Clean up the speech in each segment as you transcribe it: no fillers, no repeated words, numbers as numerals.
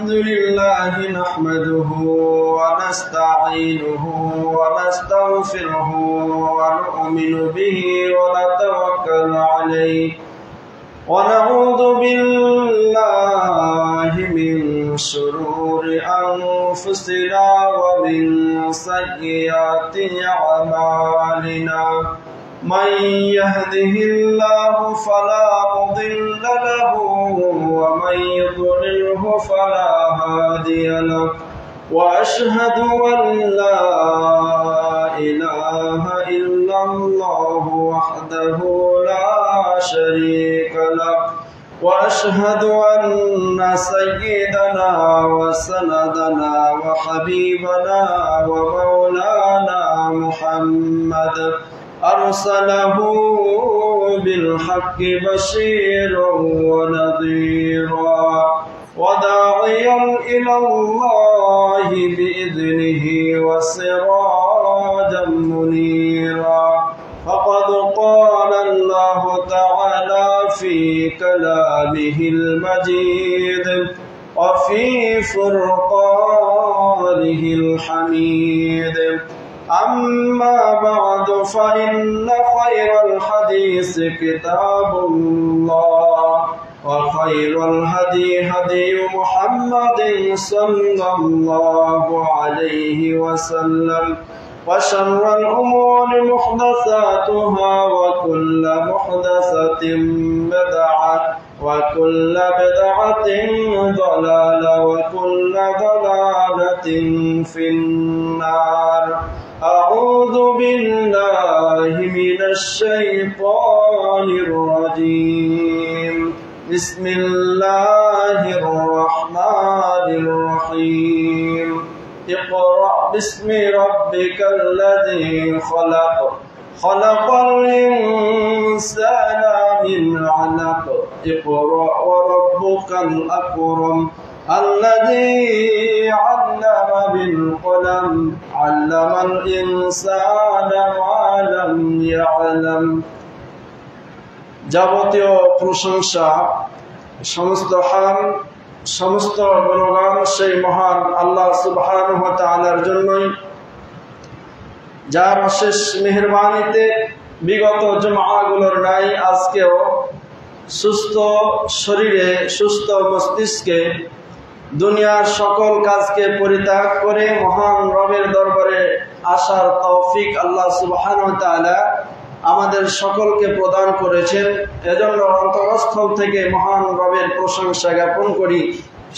الحمد لله نحمده ونستعينه ونستغفره ونؤمن به ونتوكل عليه ونعوذ بالله من شرور أنفسنا ومن سيئات أعمالنا من يهده الله فلا مضل له ومن يضلله فلا هادي له وأشهد أن لا إله إلا الله وحده لا شريك له وأشهد أن سيدنا وسندنا وحبيبنا ومولانا محمد أرسله بالحق بشيرا ونذيرا وداعيا إلى الله بإذنه وسراجا منيرا فقد قال الله تعالى في كلامه المجيد وفي فرقانه الحميد أما بعد فإن خير الحديث كتاب الله وخير الهدي هدي محمد صلى الله عليه وسلم وشر الأمور محدثاتها وكل محدثة بدعة وكل بدعة ضلالة وكل ضلالة في النار أعوذ بالله من الشيطان الرجيم بسم الله الرحمن الرحيم اقرأ باسم ربك الذي خلق خلق الإنسان من علق اقرأ وربك الأكرم الذي علم بالقلم علم الإنسان ما لم يعلم যাবতীয় প্রশংসা সমস্ত হামদ সমস্ত গুণগান সেই মহান আল্লাহ সুবহানাহু ওয়া তাআলার জন্যই, যার অশেষ মেহেরবানিতে বিগত জুমআগুলোর ন্যায় আজকেও সুস্থ শরীরে সুস্থ মস্তিষ্কে দুনিয়ার সকল কাজকে পরিত্যাগ করে মহান রবের দরবারে আসার তৌফিক আল্লাহ সুবহানাহু ওয়া তাআলা আমাদের সকলকে প্রদান করেছেন। এজন্য অন্তরস্থল থেকে মহান রবের প্রশংসা জ্ঞাপন করি।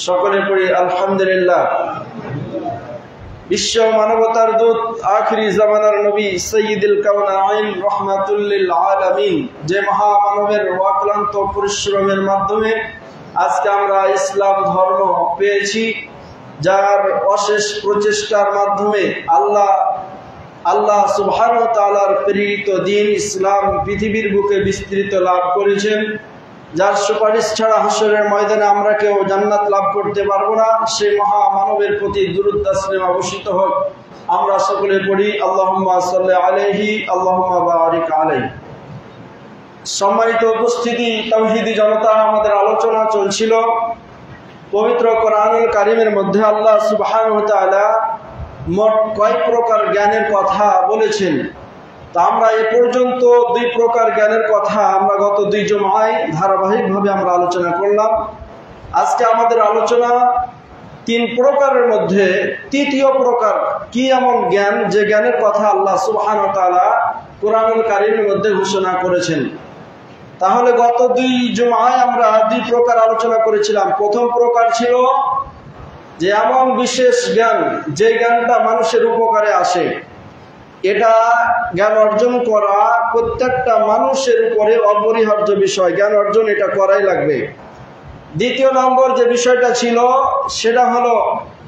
সকলে পড়ি আলহামদুলিল্লাহ। বিশ্ব মানবতার দূত আখিরি জামানার নবী সাইয়্যিদুল কাওনাইন রাহমাতুল লিল আলামিন, যে মহামানবের অক্লান্ত পরিশ্রমের মাধ্যমে আজকে আমরা ইসলাম ধর্ম পেয়েছি, যার অশেষ প্রচেষ্টার মাধ্যমে আল্লাহ সুবহানাহু ওয়া তাআলার প্রেরিত দ্বীন ইসলাম পৃথিবীর বুকে বিস্তৃত লাভ করেছেন, যার সুপারিশ ছাড়া হাসরের ময়দানে আমরা কেউ জান্নাত লাভ করতে পারবো না। সেই মহামানবের প্রতি দুরূদ তাসলিম অবশ্যিত হোক। আমরা সকলে পড়ি আল্লাহুম্মা সাল্লি আলাইহি আল্লাহুম্মা বারিক আলাইহি। সম্মানিত উপস্থিতি, তাওহীদি জনতা, আমাদের আলোচনা চলছিল পবিত্র কোরআনুল কারীমের মধ্যে আল্লাহ সুবহানাহু ওয়া তাআলা মোট কয় প্রকার জ্ঞানের কথা বলেছেন। তা আমরা এ পর্যন্ত 2 প্রকার জ্ঞানের কথা আমরা গত 2 জুমআয় ধারাবাহিকভাবে আমরা আলোচনা করলাম। আজকে আমাদের আলোচনা 3 প্রকারের মধ্যে তৃতীয় প্রকার কি এমন জ্ঞান, যে জ্ঞানের কথা আল্লাহ সুবহানাহু ওয়া তাআলা কোরআনুল কারীমের মধ্যে ঘোষণা করেছেন। তাহলে গত 2 জুমআয় আমরা 2 প্রকার আলোচনা করেছিলাম। প্রথম প্রকার ছিল যে এমন বিশেষ জ্ঞান, যে জ্ঞানটা মানুষের উপকারে আসে, এটা জ্ঞান অর্জন করা প্রত্যেকটা মানুষের উপরে অপরিহার্য বিষয়, জ্ঞান অর্জন এটা করাই লাগবে। দ্বিতীয় নম্বর যে বিষয়টা ছিল সেটা হলো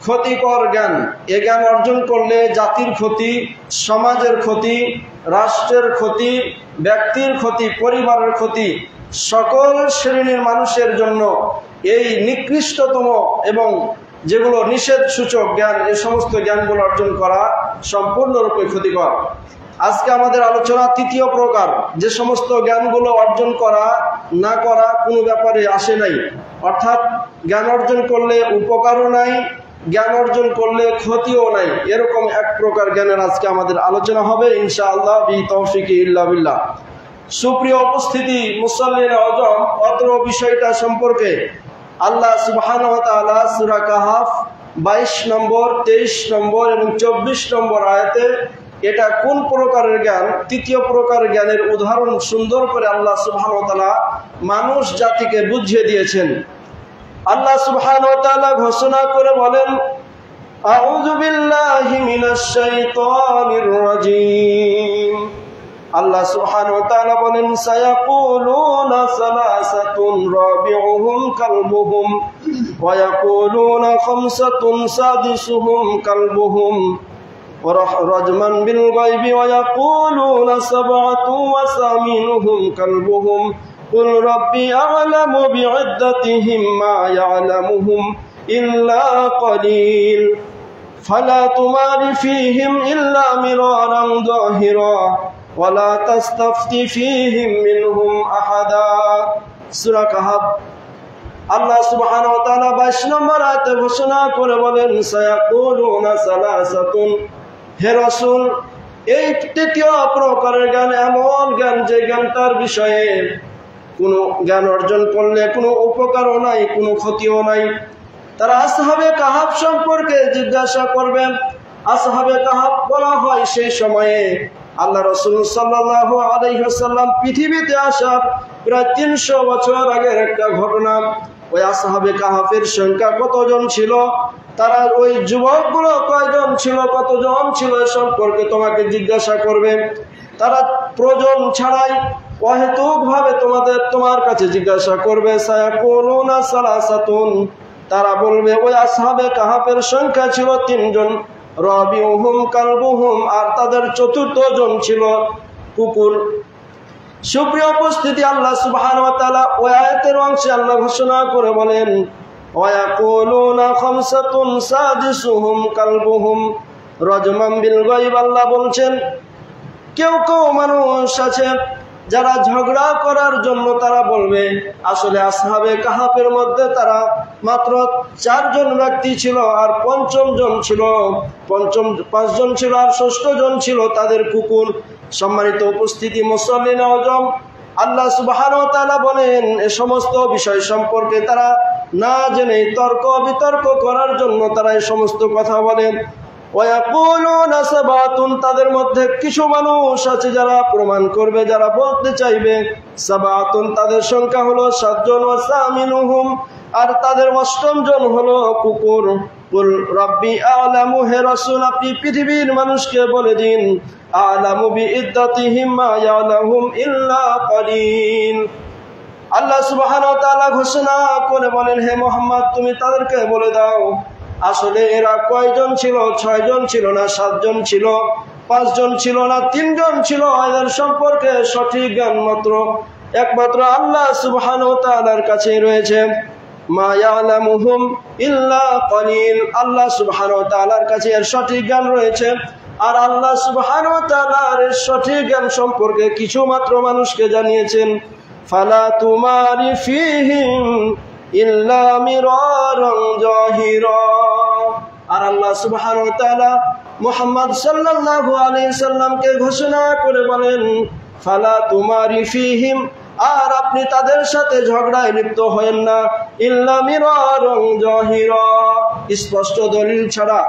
ক্ষতিকর জ্ঞান। এ জ্ঞান অর্জন করলে জাতির ক্ষতি, সমাজের ক্ষতি, রাষ্ট্রের ক্ষতি, ব্যক্তির ক্ষতি, পরিবারের ক্ষতি, সকল শ্রেণীর মানুষের জন্য এই নিকৃষ্টতম এবং যেগুলো নিষেধ সূচক জ্ঞান, এই সমস্ত জ্ঞানগুলো অর্জন করা সম্পূর্ণরূপে ক্ষতিকর। আজকে আমাদের আলোচনা তৃতীয় প্রকার, যে সমস্ত জ্ঞানগুলো অর্জন করা না করা কোনো ব্যাপারে আসে নাই, অর্থাৎ জ্ঞান অর্জন করলে উপকারও নাই, জ্ঞান অর্জন করলে ক্ষতিও নাই, এরকম এক প্রকার জ্ঞানের আজকে আমাদের আলোচনা হবে ইনশাআল্লাহ বি তৌফিকি ইল্লা বিল্লাহ। সুপ্রিয় উপস্থিতি, মুসল্লিন আযম, অত্র বিষয়টা সম্পর্কে আল্লাহ সুবহানাহু ওয়া তাআলা সূরা কাহাফ 22 নম্বর, 23 নম্বর এবং 24 নম্বর আয়াতে এটা কোন প্রকারের জ্ঞান, তৃতীয় প্রকার জ্ঞানের উদাহরণ সুন্দর করে আল্লাহ সুবহানাহু ওয়া তাআলা মানুষ জাতিকে বুঝিয়ে দিয়েছেন। আল্লাহ সুবহানাহু ওয়া তাআলা ঘোষণা করে বলেন, আউযু বিল্লাহি মিনাশ শাইতানির রাজীম। আল্লাহ সুবহানাহু ওয়া তাআলা বলেন, সায়াকুলুনা সালাসাতুন রাবিউহুম কালবুহুম ওয়া ইয়াকুলুনা খামসাতুন সাদিসুহুম কালবুহুম রাজমান বিল গায়বি ওয়া ইয়াকুলুনা সাবআতুন ওয়া সামিনুহুম কালবুহুম কুল রাব্বি আ'লামু বি'ইদ্দাতিহিম মা ইয়া'লামুহুম ইল্লা ক্বালিল ফালা তুমারি ফীহিম ইল্লা মিরারান যাহিরা ওয়ালা তাস্তাফতি ফীহিম মিনহুম আহাদা। সূরা কাহাফ। আল্লাহ সুবহানাহু ওয়া তাআলা 22 নম্বর আয়াতে ঘোষণা করে বলেন, সায়াকুলুনা সালাসাতুন, হে রাসূল এই তৃতীয় প্রকারের জ্ঞান এমন জ্ঞান যে জ্ঞানটার বিষয়ে কোনো জ্ঞান অর্জন করলে কোনো উপকারও নাই, কোনো ক্ষতিও নাই। তারা আসহাবে কাহাফ সম্পর্কে জিজ্ঞাসা করবেন। আসহাবে কাহাফ বলা হয় সেই সময়ে আল্লাহ রাসূল সাল্লাল্লাহু আলাইহি ওয়াসাল্লাম পৃথিবীতে আসার প্রায় 300 বছর আগের একটা ঘটনা। ওই আসহাবে কাহাফের সংখ্যা কতজন ছিল, তারা ওই যুবকগুলো কয়জন ছিল, কতজন ছিল এ সম্পর্কে তোমাকে জিজ্ঞাসা করবে। তারা প্রয়োজন ছাড়াই অহেতুকভাবে তোমার কাছে জিজ্ঞাসা করবে। সায়াকুলুনা সালাসাতুন, তারা বলবে ওই আসহাবে কাহাফের সংখ্যা ছিল 3 জন, রাবিউহুম কালবুহুম, আর তাদের চতুর্থ জন ছিল কুকুর। সুপ্রিয় উপস্থিতি, আল্লাহ সুবহানাহু ওয়া তাআলা ওই আয়াতের অংশে আল্লাহ ঘোষণা করে বলেন, ওয়া ইয়াকুলুনা খামসাতুন সাদিসুহুম কালবুহুম রাজমান বিল গায়ব। আল্লাহ বলছেন কেউ কেউ মানুষ আছে যারা ঝগড়া করার জন্য তারা বলবে, আসলে আসহাবে কাহাফের মধ্যে তারা মাত্র 4 জন ব্যক্তি ছিল, আর পঞ্চম জন ছিল 5 জন ছিল, আর ষষ্ঠ জন ছিল তাদের কুকুর। সম্মানিত উপস্থিতি, মুসল্লিন আযম, আল্লাহ সুবহানাহু ওয়া তাআলা বলেন এ সমস্ত বিষয় সম্পর্কে তারা না জেনে তর্ক বিতর্ক করার জন্য তারা এই সমস্ত কথা বলেন। ওয়ায়াকুলুনা সাবাতুন, তাদের মধ্যে কিছু মানুষ আছে যারা প্রমাণ করবে, যারা বলতে চাইবে সাবাতুন তাদের সংখ্যা হলো 7 জন, ওয়া সামিনুহুম, আর তাদের 8ম জন হলো কুকুর। কুল রাব্বি আ'লামু, হে রাসূল আপনি পৃথিবীর মানুষকে বলে দিন, আ'লামু বিইদ্দাতিহিম মা ইয়া'লামুহুম ইল্লা ক্বালিল। আল্লাহ সুবহানাহু ওয়া তাআলা ঘোষণা করে বলেন, হে মুহাম্মদ তুমি তাদেরকে বলে দাও আসলে এরা কয়জন ছিল, 6 জন ছিল না, 7 জন ছিল, 5 জন ছিল না, 3 জন ছিল, এদের সম্পর্কে সঠিক জ্ঞান একমাত্র আল্লাহ সুবহানাহু ওয়া তাআলার কাছে রয়েছে। মা ইয়ালামুহুম ইল্লা ক্বালিল, আল্লাহ সুবহানাহু ওয়া তাআলার কাছে এর সঠিক জ্ঞান রয়েছে। আর আল্লাহ সুবহানাহু ওয়া তাআলার এর সঠিক জ্ঞান সম্পর্কে কিছু মাত্র মানুষকে জানিয়েছেন। ফালা তুমারি ফীহিম ইল্লা মিরারান যাহিরা। আর আল্লাহ সুবহানাহু ওয়া তাআলা মুহাম্মদ সাল্লাল্লাহু আলাইহি সাল্লামকে ঘোষণা করে বলেন, ফালা তুমারি ফীহিম, আর আপনি তাদের সাথে ঝগড়ায় লিপ্ত হয়েন না, ইল্লা মিরারান যাহিরা, স্পষ্ট দলিল ছাড়া।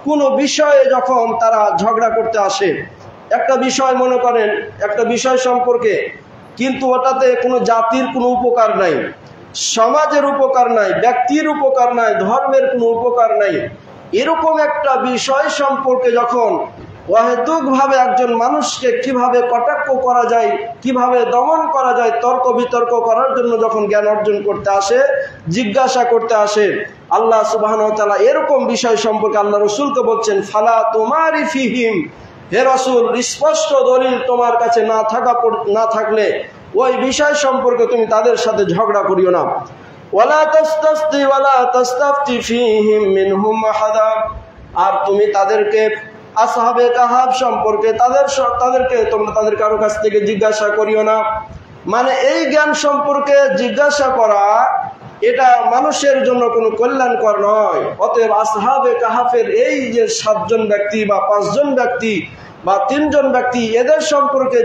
কোন বিষয়ে যখন তারা ঝগড়া করতে আসে, একটা বিষয় মনে করেন একটা বিষয় সম্পর্কে, কিন্তু ওটাতে কোনো জাতির কোনো উপকার নাই, সমাজের উপকার নাই, ব্যক্তির উপকার নাই, ধর্মের কোনো উপকার নাই, এরকম একটা বিষয় সম্পর্কে যখন অহেতুকভাবে একজন মানুষকে কিভাবে কটাক্ষ করা যায়, কিভাবে দমন করা যায়, তর্ক বিতর্ক করার জন্য যখন জ্ঞান অর্জন করতে আসে, জিজ্ঞাসা করতে আসে, আল্লাহ সুবহানাহু ওয়া তাআলা এরকম বিষয় সম্পর্কে আল্লাহ রাসূলকে বলছেন, ফালা তুমারি ফীহিম, হে রাসূল স্পষ্ট দলিল তোমার কাছে না থাকলে ওই বিষয় সম্পর্কে তুমি তাদের সাথে ঝগড়া করিও না। ওয়ালা তাস্তাফতি ফীহিম মিনহুম আহাদা, আর তুমি তাদেরকে আসহাবে কাহাফ সম্পর্কে তোমরা তাদের কারো কাছ থেকে জিজ্ঞাসা করিও না। মানে এই জ্ঞান সম্পর্কে জিজ্ঞাসা করা, এটা মানুষের জন্য কোনো কল্যাণকর নয়। অতএব আসহাবে কাহাফের এই যে 7 জন ব্যক্তি বা 5 জন ব্যক্তি বা 3 জন ব্যক্তি, এদের সম্পর্কে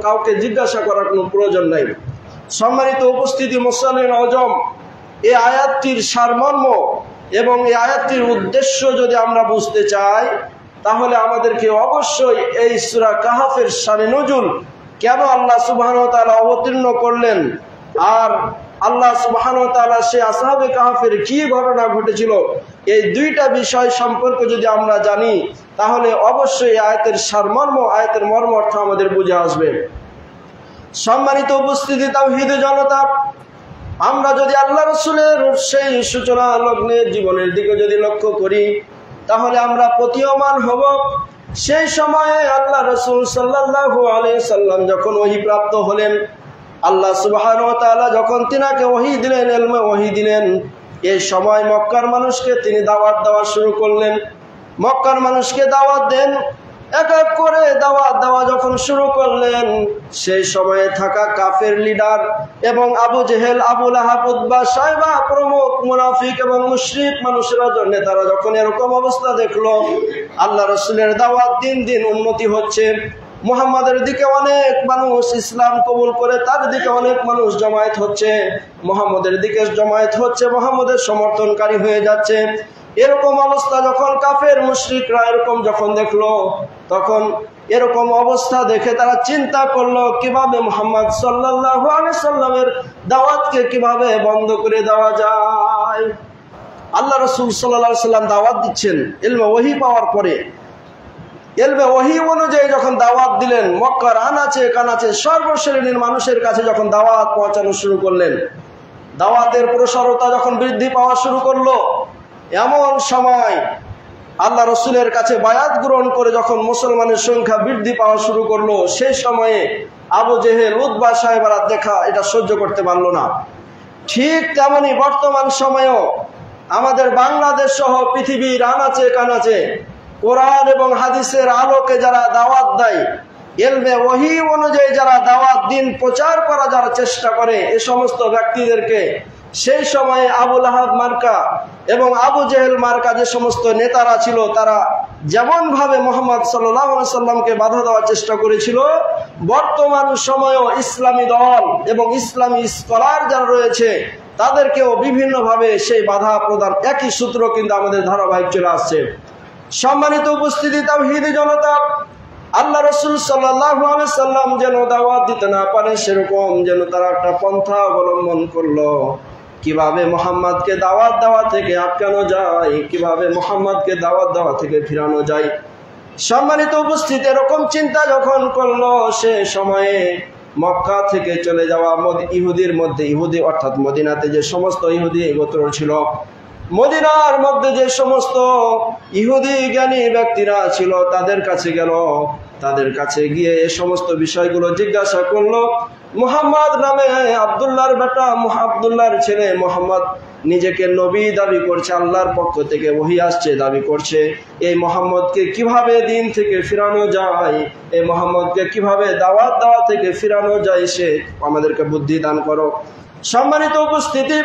কাউকে জিজ্ঞাসা করার কোনো প্রয়োজন নাই। সম্মানিত উপস্থিতি, মুসলিম আজম, এই আয়াতটির সারমর্ম এবং এই আয়াতটির উদ্দেশ্য যদি আমরা বুঝতে চাই, তাহলে আমাদেরকে অবশ্যই এই সূরা কাহাফের শানে নজুল কেন আল্লাহ সুবহানাহু ওয়া তাআলা অবতীর্ণ করলেন, আর আল্লাহ সুবহানাহু ওয়া তাআলা সেই আসহাবে কাহাফের কি ঘটনা ঘটেছিল, এই 2টা বিষয় সম্পর্কে যদি আমরা জানি, তাহলে অবশ্যই আয়াতের সারমর্ম, আয়াতের মর্ম অর্থ আমাদের বুঝে আসবে। সম্মানিত উপস্থিতি, তাওহীদ জনতা, আমরা যদি আল্লাহ রাসূলের সেই সূচনা লগ্নের জীবনের দিকে যদি লক্ষ্য করি, তাহলে আমরা প্রতীয়মান হব সেই সময়ে আল্লাহ রাসূল সাল্লাল্লাহু আলাইহি সাল্লাম যখন ওহী প্রাপ্ত হলেন, আল্লাহ সুবহানাহু ওয়া তাআলা যখন তিনাকে ওহী দিলেন, ইলমে ওহী দিলেন, এই সময় মক্কার মানুষকে তিনি দাওয়াত দেওয়া শুরু করলেন। মক্কার মানুষকে দাওয়াত দেন, এক এক করে দাওয়াত দেওয়া যখন শুরু করলেন, সেই সময়ে থাকা কাফের লিডার এবং আবু জেহেল, আবু লাহাব, উতবা, সাইবা প্রমুখ মুনাফিক এবং মুশরিক মানুষেরা, নেতারা যখন এরকম অবস্থা দেখলো, আল্লাহ রাসূলের দাওয়াত দিন দিন উন্নতি হচ্ছে, মুহাম্মাদের দিকে অনেক মানুষ ইসলাম কবুল করে, তার দিকে অনেক মানুষ জমায়েত হচ্ছে, মুহাম্মাদের দিকে জমায়েত হচ্ছে, মুহাম্মাদের সমর্থনকারী হয়ে যাচ্ছে, এরকম অবস্থা যখন কাফের মুশরিকরা এরকম যখন দেখলো, তখন এরকম অবস্থা দেখে তারা চিন্তা করলো কিভাবে মুহাম্মদ সাল্লাল্লাহু আলাইহি সাল্লামের দাওয়াতকে কিভাবে বন্ধ করে দেওয়া যায়। আল্লাহ রাসূল সাল্লাল্লাহু আলাইহি সাল্লাম দাওয়াত দিচ্ছেন ইলমে ওহী পাওয়ার পরে। ইলমে ওহী অনুযায়ী যখন দাওয়াত দিলেন, মক্কার আনাচে কানাচে সর্বশ্রেণীর মানুষের কাছে যখন দাওয়াত পৌঁছানো শুরু করলেন, দাওয়াতের প্রসারতা যখন বৃদ্ধি পাওয়া শুরু করলো, এমন সময় আল্লাহ রাসূলের কাছে বায়াত গ্রহণ করে যখন মুসলমানের সংখ্যা বৃদ্ধি পাওয়া শুরু করলো, সেই সময়ে আবু জেহেল, উতবা সাহেবরা দেখা এটা সহ্য করতে পারলো না। ঠিক তেমনি বর্তমান সময়েও আমাদের বাংলাদেশ সহ পৃথিবীর আনাচে কানাচে কোরআন এবং হাদিসের আলোকে যারা দাওয়াত দেয়, ইলমে ওহী অনুযায়ী যারা দাওয়াত দিন প্রচার করা যারা চেষ্টা করে, এই সমস্ত ব্যক্তিদেরকে সেই সময়ে আবু লাহাব মার্কা এবং আবু জেহেল মার্কা যে সমস্ত নেতারা ছিল, তারা যেমন ভাবে মুহাম্মদ সাল্লাল্লাহু আলাইহি সাল্লামকে বাধা দেওয়ার চেষ্টা করেছিল, বর্তমান সময়েও ইসলামী দল এবং ইসলামী স্কলার যারা রয়েছে, তাদেরকেও বিভিন্নভাবে সেই বাধা প্রদান, একই সূত্র কিন্তু আমাদের ধারাবাহিক চলে আসছে। সম্মানিত উপস্থিতি, তাওহীদি জনতা, আল্লাহ রাসূল সাল্লাল্লাহু আলাইহি সাল্লাম যেন দাওয়াত দিতে না পারে, সেরকম যেন তারা একটা পন্থা অবলম্বন করলো, কিভাবে মুহাম্মদকে দাওয়াত দেওয়া থেকে আটকানো যায়, কিভাবে মুহাম্মদকে দাওয়াত দেওয়া থেকে ফিরানো যায়। সম্মানিত উপস্থিতি, এরকম চিন্তা যখন করলো, সে সময়ে মক্কা থেকে চলে যাওয়া ইহুদির মধ্যে, ইহুদি অর্থাৎ মদিনাতে যে সমস্ত ইহুদি গোত্র ছিল, মদিনার মধ্যে যে সমস্ত ইহুদি জ্ঞানী ব্যক্তিরা ছিল, তাদের কাছে গেল, তাদের কাছে গিয়ে এই সমস্ত বিষয়গুলো জিজ্ঞাসা করলো। মুহাম্মদ নামে আব্দুল্লাহর বেটা, আব্দুল্লাহর ছেলে মুহাম্মদ নিজেকে নবী দাবি করছে, আল্লাহর পক্ষ থেকে ওহী আসছে দাবি করছে, এই মুহাম্মদকে কিভাবে দিন থেকে ফিরানো যায়, এই মুহাম্মদকে কিভাবে দাওয়াত দেওয়া থেকে ফিরানো যায়, সে আমাদেরকে বুদ্ধি দান করো। সম্মানিত উপস্থিতি,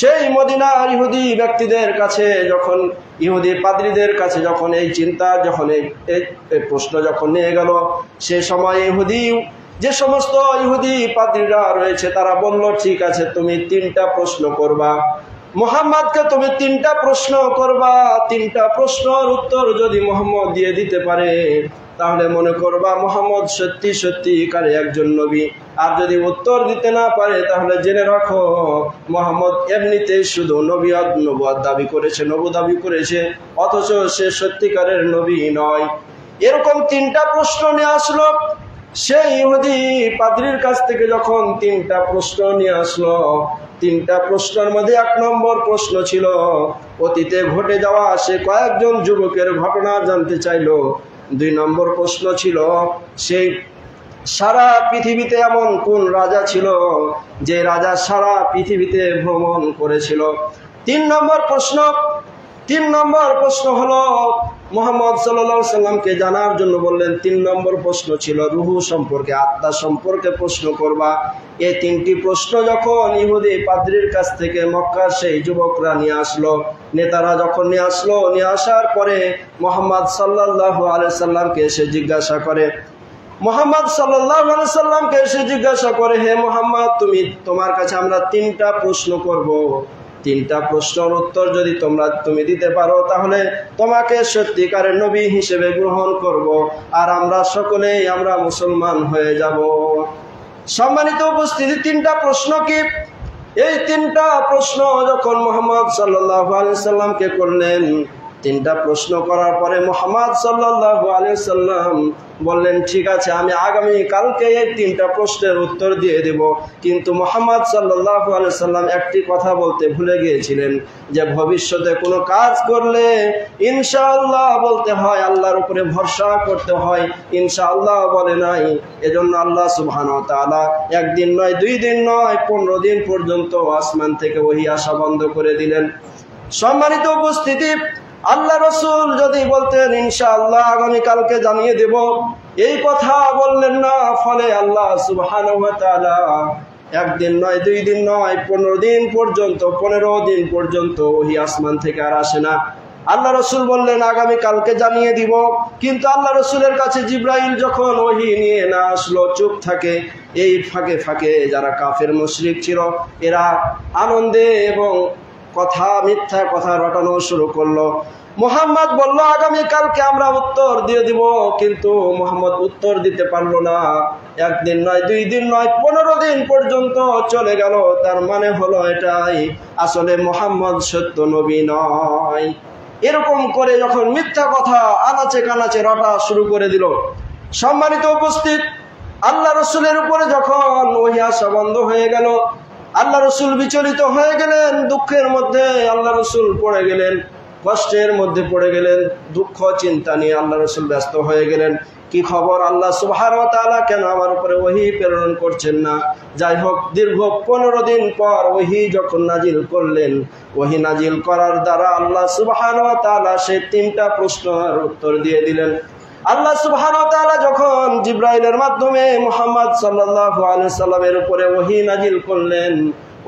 সেই মদিনার ইহুদি ব্যক্তিদের কাছে যখন, ইহুদি পাদ্রীদের কাছে যখন এই চিন্তা, যখন এই প্রশ্ন যখন নিয়ে গেল, সে সময় যে সমস্ত ইহুদি পাদ্রীরা রয়েছে, তারা বলল, ঠিক আছে, তুমি 3টা প্রশ্ন করবা, মুহাম্মদকে তুমি 3টা প্রশ্ন করবা, 3টা প্রশ্নের উত্তর যদি মুহাম্মদ দিয়ে দিতে পারে, তাহলে মনে করবা মুহাম্মদ সত্যি সত্যিকারে একজন নবী, আর যদি উত্তর দিতে না পারে, তাহলে জেনে রাখো মুহাম্মদ এমনিতেই শুধু নবুয়ত দাবি করেছে, নবী দাবি করেছে, অথচ সে সত্যিকারের নবী নয়। এরকম 3টা প্রশ্ন নিয়ে আসলো। সেই ইহুদি পাদ্রীর কাছ থেকে যখন 3টা প্রশ্ন নিয়ে আসলো, 3টা প্রশ্নের মধ্যে 1 নম্বর প্রশ্ন ছিল অতীতে ঘটে যাওয়া সে কয়েকজন যুবকের ঘটনা জানতে চাইলো। 2 নম্বর প্রশ্ন ছিল সেই সারা পৃথিবীতে এমন কোন রাজা ছিল যে রাজা সারা পৃথিবীতে ভ্রমণ করেছিল। 3 নম্বর প্রশ্ন হলো মুহাম্মদ সাল্লাল্লাহু আলাইহি সাল্লামকে জানার জন্য বললেন। 3 নম্বর প্রশ্ন ছিল রূহ সম্পর্কে, আত্মা সম্পর্কে প্রশ্ন করবা। এই 3টি প্রশ্ন যখন ইহুদি পাদ্রীর কাছ থেকে মক্কার সেই যুবকরা নিয়ে আসলো, নেতারা যখন নিয়ে আসলো, নিয়ে আসার পরে মুহাম্মদ সাল্লাল্লাহু আলাইহি সাল্লামকে এসে জিজ্ঞাসা করে, মুহাম্মদ সাল্লাল্লাহু আলাইহি সাল্লামকে এসে জিজ্ঞাসা করে, হে মুহাম্মদ, তোমার কাছে আমরা 3টা প্রশ্ন করব। 3টা প্রশ্নের উত্তর যদি তুমি দিতে পারো তাহলে তোমাকে সত্যিকারের নবী হিসেবে গ্রহণ করব, আর আমরা সকলেই মুসলমান হয়ে যাব। সম্মানিত উপস্থিতি, 3টা প্রশ্ন কি? এই 3টা প্রশ্ন যখন মুহাম্মদ সাল্লাল্লাহু আলাইহি সাল্লামকে করলেন, 3টা প্রশ্ন করার পরে মুহাম্মদ সাল্লাল্লাহু আলাইহি সাল্লাম বললেন, ঠিক আছে, আমি আগামী কালকে এই 3টা প্রশ্নের উত্তর দিয়ে দেব। কিন্তু মুহাম্মদ সাল্লাল্লাহু আলাইহি সাল্লাম একটি কথা বলতে ভুলে গিয়েছিলেন, যে ভবিষ্যতে কোনো কাজ করলে ইনশাআল্লাহ বলতে হয়, আল্লাহর উপরে ভরসা করতে হয়। ইনশাআল্লাহ বলে নাই। এজন্য আল্লাহ সুবহানাহু ওয়া তাআলা 1 দিন নয়, 2 দিন নয়, 15 দিন পর্যন্ত আসমান থেকে ওহী আসা বন্ধ করে দিলেন। সম্মানিত উপস্থিতি, আল্লাহ রাসূল যদি বলতেন ইনশাআল্লাহ আগামী কালকে জানিয়ে দেব, এই কথা বললেন না। ফলে আল্লাহ সুবহানাহু ওয়া তাআলা 1 দিন নয়, 2 দিন নয়, 15 দিন পর্যন্ত ওহী আসমান থেকে আর আসে না। আল্লাহ রাসূল বললেন আগামী কালকে জানিয়ে দিব, কিন্তু আল্লাহ রাসূলের কাছে জিবরাইল যখন ওহী নিয়ে না আসলো, চুপ থাকে। এই ফাঁকে ফাঁকে যারা কাফের মুশরিক ছিল, এরা আনন্দে এবং মিথ্যা কথা রটানো শুরু করলো। মুহাম্মদ বলল আগামী কালকে আমরা উত্তর দিয়ে দিব, কিন্তু মুহাম্মদ উত্তর দিতে পারলো না। 1 দিন নয়, 2 দিন নয়, 15 দিন পর্যন্ত চলে গেল। তার মানে হলো এটাই, আসলে মুহাম্মদ সত্য নবী নয়। এরকম করে যখন মিথ্যা কথা আনাচে কানাচে রটা শুরু করে দিল, সম্মানিত উপস্থিত, আল্লাহ রাসূলের উপরে যখন ওহী আসা বন্ধ হয়ে গেল, আল্লাহ রাসূল বিচলিত হয়ে গেলেন। দুঃখের মধ্যে আল্লাহ রাসূল পড়ে গেলেন, কষ্টের মধ্যে পড়ে গেলেন। দুঃখ চিন্তা নিয়ে আল্লাহ রাসূল ব্যস্ত হয়ে গেলেন। কি খবর, আল্লাহ সুবহানাহু ওয়া তাআলা কেন আমার উপরে ওহী প্রেরণ করছেন না? যাই হোক, দীর্ঘ 15 দিন পর ওহী যখন নাজিল করলেন, ওহী নাজিল করার দ্বারা আল্লাহ সুবহানাহু ওয়া তাআলা সেই 3টা প্রশ্নের উত্তর দিয়ে দিলেন। আল্লাহ সুবহানাহু ওয়া তাআলা যখন জিবরাইলের মাধ্যমে মুহাম্মদ সাল্লাল্লাহু আলাইহি সাল্লামের উপরে ওহী নাজিল করলেন,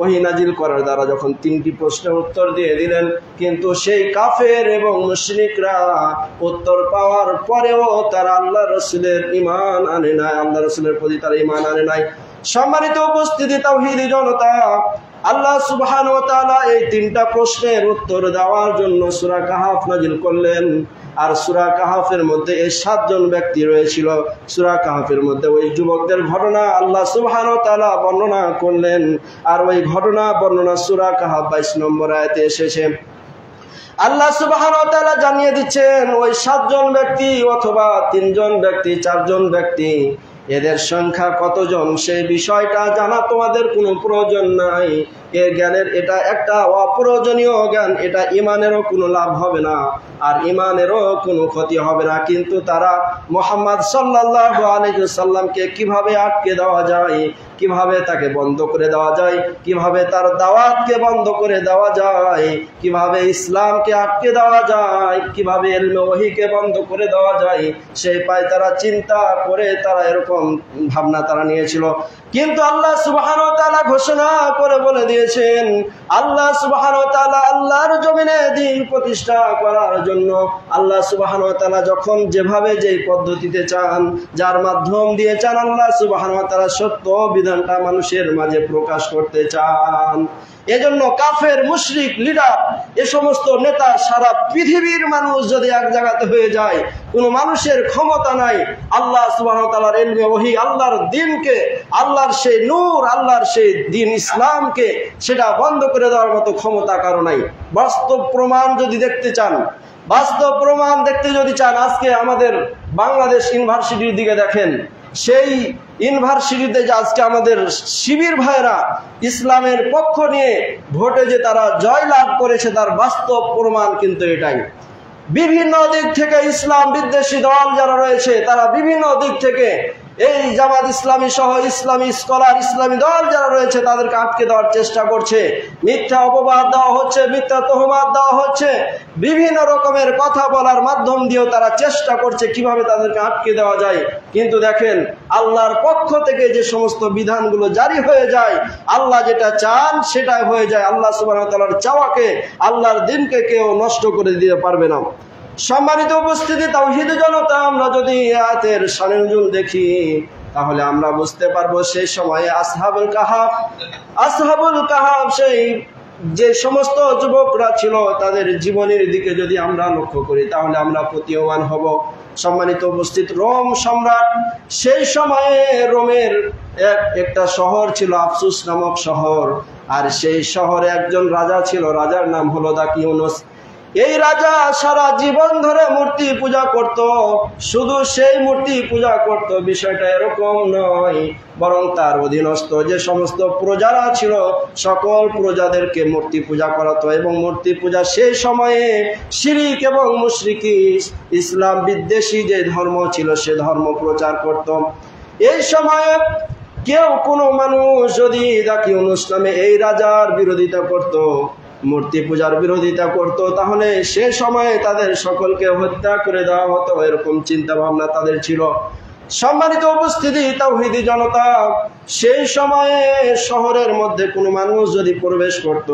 ওহী নাজিল করার দ্বারা যখন 3টি প্রশ্নের উত্তর দিয়ে দিলেন, কিন্তু সেই কাফের এবং মুশরিকরা উত্তর পাওয়ার পরেও তারা আল্লাহ রাসূলের ঈমান আনে নাই, আল্লাহ রাসূলের প্রতি তারা ঈমান আনে নাই। সম্মানিত উপস্থিতি, তাওহীদি জনতা, আল্লাহ সুবহানাহু ওয়া তাআলা এই 3টা প্রশ্নের উত্তর দেওয়ার জন্য সূরা কাহফ নাজিল করলেন। আর সূরা কাহফের মধ্যে এই 7 জন ব্যক্তি রয়েছিল। সূরা কাহফের মধ্যে ওই যুবকদের ঘটনা আল্লাহ সুবহানাহু ওয়া তাআলা বর্ণনা করলেন। আর ওই ঘটনা বর্ণনা সূরা কাহফ 22 নম্বর আয়াতে এসেছে। আল্লাহ সুবহানাহু ওয়া তাআলা জানিয়ে দিচ্ছেন, ওই 7 জন ব্যক্তি অথবা 3 জন ব্যক্তি, 4 জন ব্যক্তি, এদের সংখ্যা কতজন সেই বিষয়টা জানা তোমাদের কোনো প্রয়োজন নাই। এর জ্ঞানের এটা একটা অপ্রয়োজনীয় জ্ঞান, এটা ঈমানেরও কোনো লাভ হবে না, আর ঈমানেরও কোনো ক্ষতি হবে না। কিন্তু তারা মুহাম্মদ সাল্লাল্লাহু আলাইহি সাল্লামকে কিভাবে আটকে দেওয়া যায়, কিভাবে তাকে বন্ধ করে দেওয়া যায়, কিভাবে তার দাওয়াতকে বন্ধ করে দেওয়া যায়, কিভাবে ইসলামকে আটকে দেওয়া যায়, কিভাবে ইলমে ওহীকে বন্ধ করে দেওয়া যায়, সেই পায় তারা চিন্তা করে তারা এরকম ভাবনা তারা নিয়েছিল। কিন্তু আল্লাহ সুবহানাহু ওয়া তাআলা ঘোষণা করে বলে দিয়েছেন, আল্লাহ সুবহানাহু ওয়া তাআলা আল্লাহর জমিনে দ্বীন প্রতিষ্ঠা করার জন্য আল্লাহ সুবহানাহু ওয়া তাআলা যখন যেভাবে যেই পদ্ধতিতে চান, যার মাধ্যম দিয়ে চান, আল্লাহ সুবহানাহু ওয়া তাআলা সত্য বিধানটা মানুষের মাঝে প্রকাশ করতে চান। এজন্য কাফের, মুশরিক, লিডার, এ সমস্ত নেতা, সারা পৃথিবীর মানুষ যদি এক জায়গাতে হয়ে যায়, কোনো মানুষের ক্ষমতা নাই আল্লাহ সুবহানাহু ওয়া তাআলার ইলমে ওহী, আল্লাহর দ্বীনকে, আল্লাহর সেই নূর, আল্লাহর সেই দ্বীন ইসলামকে সেটা বন্ধ করে দেওয়ার মতো ক্ষমতা কারো নাই। বাস্তব প্রমাণ যদি দেখতে চান, বাস্তব প্রমাণ দেখতে যদি চান, আজকে আমাদের বাংলাদেশ ইউনিভার্সিটির দিকে দেখেন। সেই ইউনিভার্সিটিতে যে আজকে আমাদের শিবির ভাইরা ইসলামের পক্ষ নিয়ে ভোটে যে তারা জয় লাভ করেছে, তার বাস্তব প্রমাণ কিন্তু এটাই। বিভিন্ন দিক থেকে ইসলাম বিদ্বেষী দল যারা রয়েছে, তারা বিভিন্ন দিক থেকে এই জামাত ইসলামী সহ ইসলামী স্কলার, ইসলামী দল যারা রয়েছে তাদেরকে আটকে দেওয়ার চেষ্টা করছে। মিথ্যা অপবাদ দেওয়া হচ্ছে, মিথ্যা তহমাত দেওয়া হচ্ছে, বিভিন্ন রকমের কথা বলার মাধ্যম দিয়েও তারা চেষ্টা করছে কিভাবে তাদেরকে আটকে দেওয়া যায়। কিন্তু দেখেন, আল্লাহর পক্ষ থেকে যে সমস্ত বিধানগুলো জারি হয়ে যায়, আল্লাহ যেটা চান সেটাই হয়ে যায়। আল্লাহ সুবহানাহু ওয়া তাআলার চাওয়াকে, আল্লাহর দিনকে কেউ নষ্ট করে দিতে পারবে না। সম্মানিত উপস্থিতি, তাওহীদের জনতা, আমরা যদি আয়াতের শানে নুজুল দেখি তাহলে আমরা বুঝতে পারবো সেই সময়ে আসহাবুল কাহাফ সেই যে সমস্ত যুবকরা ছিল তাদের জীবনের দিকে যদি আমরা লক্ষ্য করি তাহলে আমরা প্রতীয়মান হব। সম্মানিত উপস্থিত, রোম সম্রাট, সেই সময়ে রোমের একটা শহর ছিল আফসুস নামক শহর, আর সেই শহরে একজন রাজা ছিল, রাজার নাম হলো দাকিউনুস। এই রাজা সারা জীবন ধরে মূর্তি পূজা করত। শুধু সেই মূর্তি পূজা করত বিষয়টা এরকম নয়, বরং তার অধীনস্থ যে সমস্ত প্রজারা ছিল সকল প্রজাদেরকে মূর্তি পূজা করাতো, এবং মূর্তি পূজা সেই সময়ে শিরিক এবং মুশরিকি, ইসলাম বিদ্বেষী যে ধর্ম ছিল সে ধর্ম প্রচার করত। এই সময়ে কেউ কোনো মানুষ যদি দাকিউনুস নামে এই রাজার বিরোধিতা করত, মূর্তি পূজার বিরোধিতা করত, তাহলে সে সময়ে তাদের সকলকে হত্যা করে দেওয়া হতো, এরকম চিন্তা ভাবনা তাদের ছিল। সম্মানিত উপস্থিতি, তাওহীদি জনতা, সেই সময়ে শহরের মধ্যে কোনো মানুষ যদি প্রবেশ করত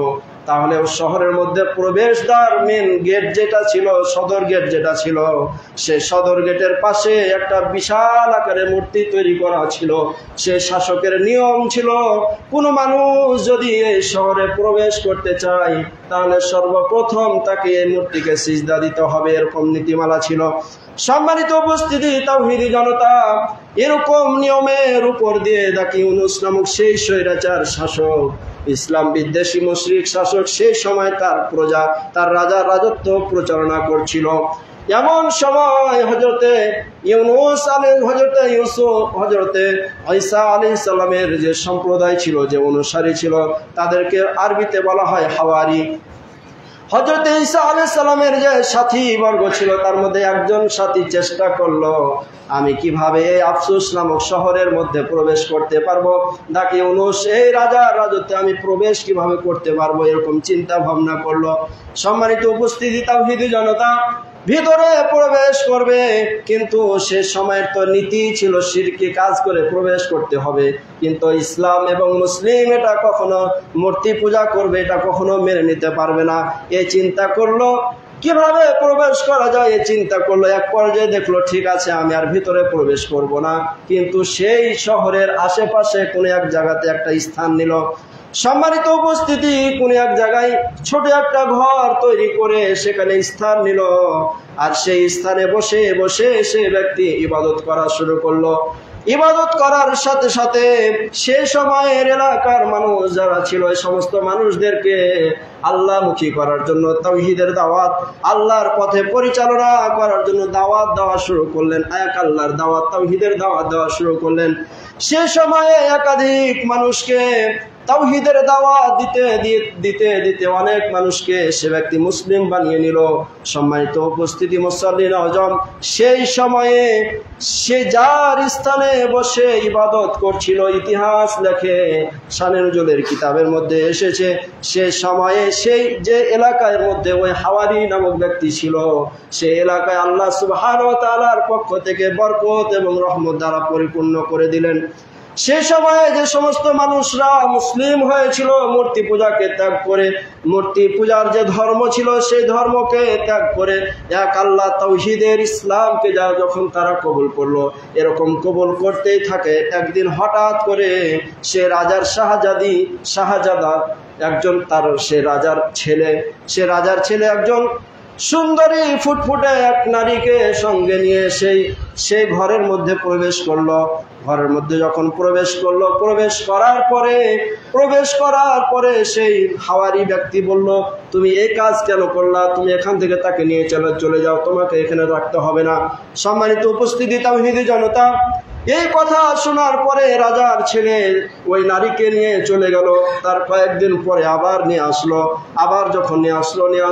তাহলে শহরের মধ্যে প্রবেশদ্বার, মেন গেট যেটা ছিল, সদর গেট যেটা ছিল, সেই সদর গেটের পাশে একটা বিশাল আকারে মূর্তি তৈরি করা ছিল। সে শাসকের নিয়ম ছিল কোনো মানুষ যদি এই শহরে প্রবেশ করতে চায় তাহলে সর্বপ্রথম তাকে এই মূর্তিকে সিজদা দিতে হবে, এরকম নীতিমালা ছিল। সম্মানিত উপস্থিতি, তাওহীদি জনতা, এরকম নিয়মের উপর দিয়ে দাকিউনুস নামক সেই স্বৈরাচার শাসক, ইসলাম বিদ্বেষী মুশরিক শাসক, সেই সময় তার প্রজা, তার রাজার রাজত্ব প্রচারণা করছিল। এমন সময় হযরতে ঈসা আলাইহিস সালামের যে সম্প্রদায় ছিল, যে অনুসারী ছিল, তাদেরকে আরবিতে বলা হয় হাওয়ারি। হযরতে ঈসা আলাইহিস সালামের যে সাথী বর্গ ছিল তার মধ্যে একজন সাথী চেষ্টা করলো, আমি কিভাবে এই আফসুস নামক শহরের মধ্যে প্রবেশ করতে পারবো, দাকিউনুস এই রাজার রাজত্বে আমি প্রবেশ কিভাবে করতে পারবো, এরকম চিন্তা ভাবনা করলো। সম্মানিত উপস্থিতি, তাওহীদি জনতা, ভিতরে প্রবেশ করবে, কিন্তু সে সময়ের তো নীতি ছিল শিরকি কাজ করে প্রবেশ করতে হবে, কিন্তু ইসলাম এবং মুসলিম এটা কখনো মূর্তি পূজা করবে এটা কখনো মেনে নিতে পারবে না। এই চিন্তা করলো কিভাবে প্রবেশ করা যায়, এই চিন্তা করলো। এক পর্যায়ে দেখলো ঠিক আছে, আমি আর ভিতরে প্রবেশ করব না, কিন্তু সেই শহরের আশেপাশে কোনো এক জায়গাতে একটা স্থান নিল। সম্মানিত উপস্থিতি, কোন এক জায়গায় ছোট একটা ঘর তৈরি করে সেখানে স্থান নিল, আর সেই স্থানে বসে বসে সে ব্যক্তি ইবাদত করা শুরু করলো। ইবাদত করার সাথে সাথে সে সময়ের এলাকার মানুষ যারা ছিল এই সমস্ত মানুষদেরকে আল্লাহমুখী করার জন্য, তাওহীদের দাওয়াত, আল্লাহর পথে পরিচালনা করার জন্য দাওয়াত দেওয়া শুরু করলেন, এক আল্লাহর দাওয়াত, তাওহীদের দাওয়াত দেওয়া শুরু করলেন। সে সময়ে একাধিক মানুষকে তাওহীদের দাওয়াত দিতে দিতে অনেক মানুষকে সে ব্যক্তি মুসলিম বানিয়ে নিল। সম্মানিত উপস্থিতি, মুসল্লিন আজম, সেই সময়ে সে যার স্থানে বসে ইবাদত করছিল, ইতিহাস লেখে শানে নুজুলের কিতাবের মধ্যে এসেছে, সে সময়ে সেই যে এলাকার মধ্যে ওই হাওয়ারি নামক ব্যক্তি ছিল, সে এলাকায় আল্লাহ সুবহানাহু ওয়া তাআলার পক্ষ থেকে বরকত এবং রহমত দ্বারা পরিপূর্ণ করে দিলেন। সে সময়ে যে সমস্ত মানুষরা মুসলিম হয়েছিল, মূর্তি পূজাকে ত্যাগ করে, মূর্তি পূজার যে ধর্ম ছিল সেই ধর্মকে ত্যাগ করে এক আল্লাহ তাওহীদের ইসলামকে যখন তারা কবুল করলো, এরকম কবুল করতেই থাকে। একদিন হঠাৎ করে সে রাজার শাহজাদা একজন, তার সে রাজার ছেলে একজন সুন্দরী ফুটফুটে এক নারীকে সঙ্গে নিয়ে সেই ঘরের মধ্যে প্রবেশ করলো। ঘরের মধ্যে যখন প্রবেশ করলো, প্রবেশ করার পরে সেই হাওয়ারি ব্যক্তি বলল, তুমি এই কাজ কেন করলা, তুমি এখান থেকে তাকে নিয়ে চলে যাও, তোমাকে এখানে রাখতে হবে না। সম্মানিত উপস্থিতি, তাওহীদি জনতা, এই কথা শোনার পরে রাজার ছেলে ওই নারীকে নিয়ে চলে গেল। তার কয়েকদিন পরে আবার নিয়ে আসলো। আবার যখন নিয়ে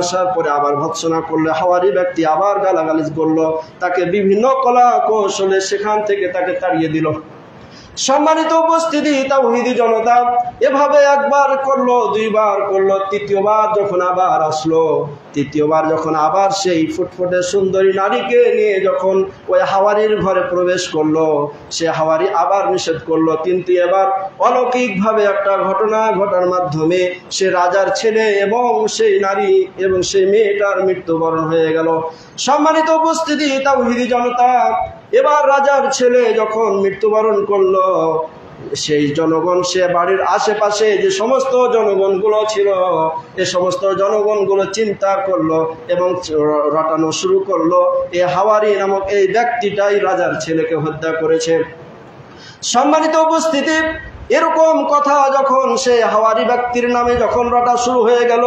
আসার পরে আবার ভৎসনা করলো। হাওয়ারি ব্যক্তি আবার গালাগালিজ করলো, তাকে বিভিন্ন কলা কৌশলে সেখান থেকে তাকে তাড়িয়ে দিল। সম্মানিত উপস্থিতি, তাওহীদি জনতা, এভাবে একবার করলো, দুইবার করলো, তৃতীয়বার যখন আবার আসলো, তৃতীয়বার যখন আবার সেই ফুটফুটে সুন্দরী নারীকে নিয়ে যখন ওই হাওয়ারির ঘরে প্রবেশ করলো, সে হাওয়ারি আবার নিষেধ করলো। কিন্তু এবার অলৌকিকভাবে একটা ঘটনা ঘটার মাধ্যমে সে রাজার ছেলে এবং সেই নারী এবং সেই মেয়েটার মৃত্যুবরণ হয়ে গেল। সম্মানিত উপস্থিতি, তাওহীদি জনতা, এবার রাজার ছেলে যখন মৃত্যুবরণ করলো, সেই জনগণ, সে বাড়ির আশেপাশে যে সমস্ত জনগণগুলো ছিল, এ সমস্ত জনগণগুলো চিন্তা করলো এবং রটানো শুরু করলো, এই হাওয়ারি নামক এই ব্যক্তিটাই রাজার ছেলেকে হত্যা করেছে। সম্মানিত উপস্থিতি, এরকম কথা যখন সে হাওয়ারি ব্যক্তির নামে যখন রটা শুরু হয়ে গেল,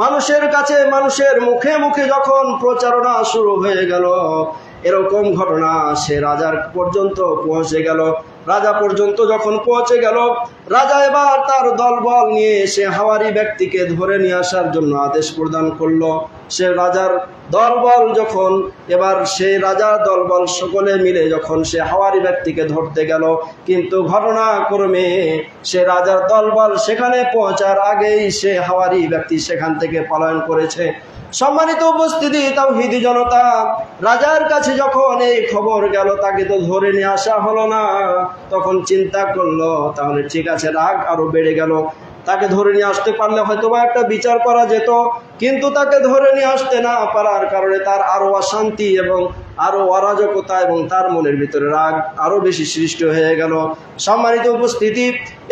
মানুষের কাছে, মানুষের মুখে মুখে যখন প্রচারণা শুরু হয়ে গেল, এরকম ঘটনা সে রাজার পর্যন্ত পৌঁছে গেল। রাজা পর্যন্ত যখন পৌঁছে গেল, রাজা এবার তার দলবল নিয়ে সে হাওয়ারি ব্যক্তিকে ধরে নিয়ে আসার জন্য আদেশ প্রদান করলো। সে রাজার দলবল যখন, এবার সেই রাজার দলবল সকলে মিলে যখন সে হাওয়ারি ব্যক্তিকে ধরতে গেল, কিন্তু ঘটনাক্রমে সে রাজার দলবল সেখানে পৌঁছার আগেই সে হাওয়ারি ব্যক্তি সেখান থেকে পলায়ন করেছে। সম্মানিত উপস্থিতি, তাওহীদি জনতা, রাজার কাছে যখন এই খবর গেল, তাকে তো ধরে নিয়ে আসা হলো না, তখন চিন্তা করলো তাহলে ঠিক আছে, রাগ আরো বেড়ে গেল। তাকে ধরে নিয়ে আসতে পারলে হয়তোবা একটা বিচার করা যেত, কিন্তু তাকে ধরে নিয়ে আসতে না পারার কারণে তার আরো অশান্তি এবং আরো অরাজকতা এবং তার মনের ভিতরে রাগ আরো বেশি সৃষ্টি হয়ে গেল। সম্মানিত উপস্থিতি,